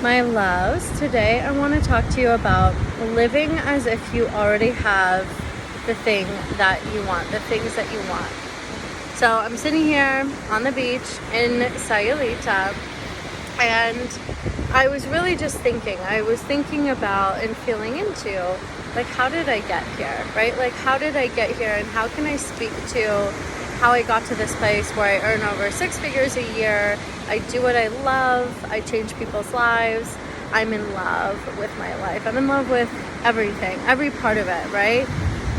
My loves, today I want to talk to you about living as if you already have the thing that you want, the things that you want. So I'm sitting here on the beach in Sayulita, and I was really just thinking. I was thinking about and feeling into, like, how did I get here, right? Like, how did I get here, and how can I speak to how I got to this place where I earn over 6 figures a year, I do what I love, I change people's lives, I'm in love with my life, I'm in love with everything, every part of it, right?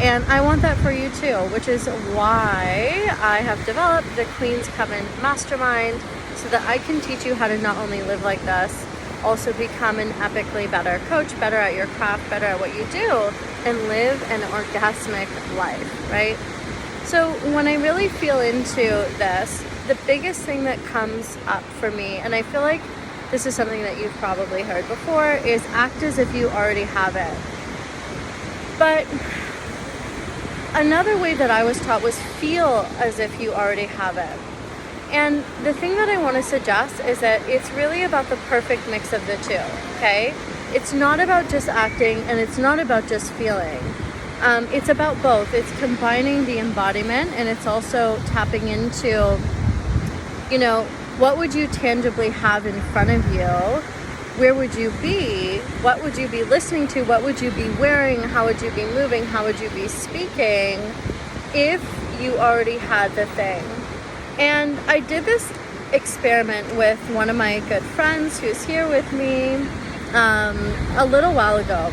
And I want that for you too, which is why I have developed the Queen's Coven Mastermind, so that I can teach you how to not only live like this, also become an epically better coach, better at your craft, better at what you do, and live an orgasmic life, right? So when I really feel into this, the biggest thing that comes up for me, and I feel like this is something that you've probably heard before, is act as if you already have it. But another way that I was taught was feel as if you already have it. And the thing that I want to suggest is that it's really about the perfect mix of the two, okay? It's not about just acting, and it's not about just feeling. It's about both. It's combining the embodiment, and it's also tapping into, what would you tangibly have in front of you? Where would you be? What would you be listening to? What would you be wearing? How would you be moving? How would you be speaking if you already had the thing? And I did this experiment with one of my good friends who's here with me a little while ago,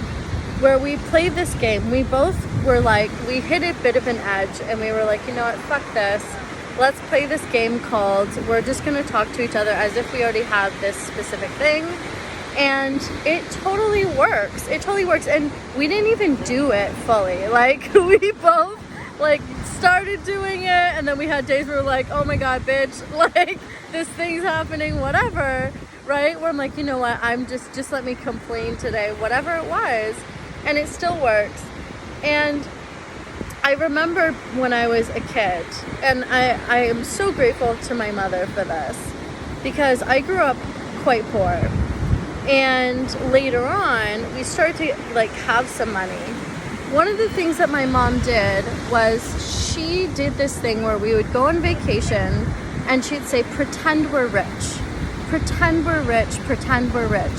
where we played this game. We both were like, we hit a bit of an edge, and we were like, you know what, fuck this. Let's play this game called, we're just going to talk to each other as if we already have this specific thing. And it totally works. It totally works. And we didn't even do it fully. Like, we both, started doing it, and then we had days where we're like, oh my god, bitch, this thing's happening, whatever, right? Where I'm like, you know what, I'm just let me complain today, whatever it was. And it still works. And I remember when I was a kid, and I am so grateful to my mother for this, because I grew up quite poor. And later on, we started to have some money. One of the things that my mom did was she did this thing where we would go on vacation, and she'd say, pretend we're rich. Pretend we're rich, pretend we're rich.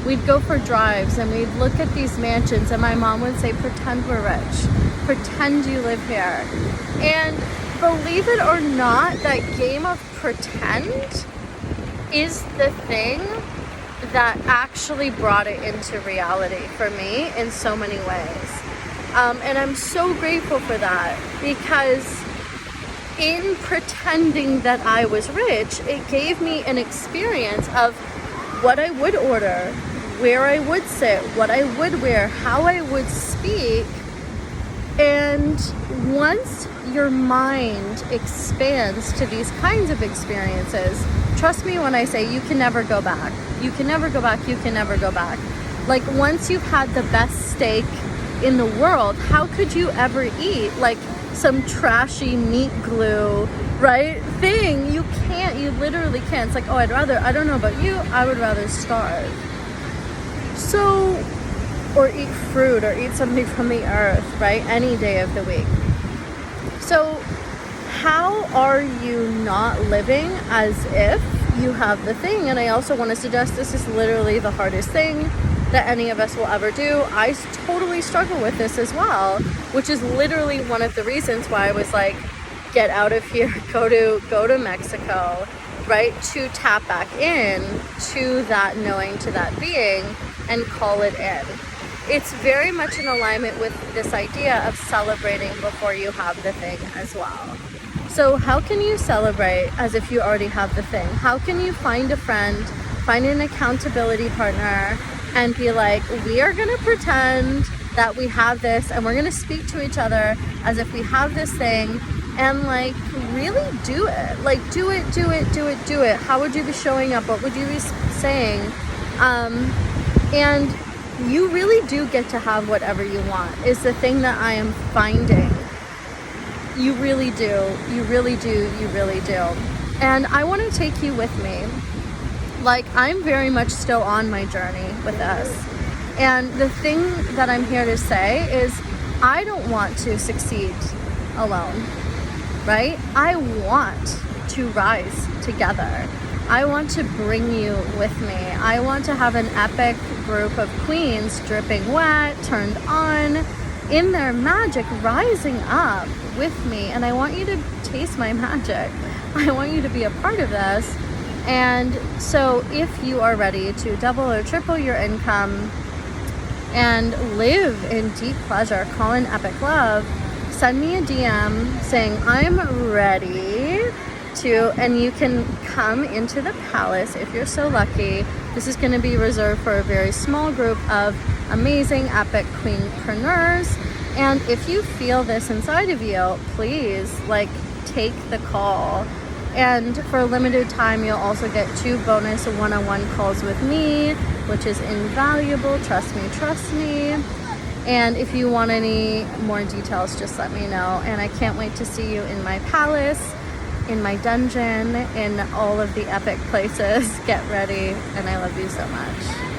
We'd go for drives, and we'd look at these mansions, and my mom would say, pretend we're rich. Pretend you live here. And believe it or not, that game of pretend is the thing that actually brought it into reality for me in so many ways. And I'm so grateful for that, because in pretending that I was rich, it gave me an experience of what I would order, where I would sit, what I would wear, how I would speak. And once your mind expands to these kinds of experiences, trust me when I say you can never go back. You can never go back. You can never go back. Once you've had the best steak in the world, how could you ever eat some trashy meat glue, right, thing? You can't. You literally can't. It's like, oh, I don't know about you, I would rather starve. So, or eat fruit, or eat something from the earth, right, any day of the week. So how are you not living as if you have the thing? And I also want to suggest this is literally the hardest thing that any of us will ever do. I totally struggle with this as well, which is literally one of the reasons why I was like, get out of here, go to Mexico, right, to tap back in to that knowing, to that being, and call it in. It's very much in alignment with this idea of celebrating before you have the thing as well. So how can you celebrate as if you already have the thing? How can you find a friend, find an accountability partner, and be like, we are going to pretend that we have this, and we're going to speak to each other as if we have this thing, and really do it. Do it. How would you be showing up? What would you be saying? And you really do get to have whatever you want, is the thing that I am finding. You really do. You really do. You really do. And I want to take you with me Like, I'm very much still on my journey with this. And the thing that I'm here to say is I don't want to succeed alone, right? I want to rise together. I want to bring you with me. I want to have an epic group of queens dripping wet, turned on, in their magic, rising up with me. And I want you to taste my magic. I want you to be a part of this. And so if you are ready to double or triple your income and live in deep pleasure, call in epic love, send me a DM saying I'm ready to, and you can come into the palace if you're so lucky. This is going to be reserved for a very small group of amazing epic queenpreneurs. And if you feel this inside of you, please take the call. And for a limited time, you'll also get 2 bonus one-on-one calls with me, which is invaluable. Trust me. And if you want any more details, just let me know. And I can't wait to see you in my palace, in my dungeon, in all of the epic places. Get ready, and I love you so much.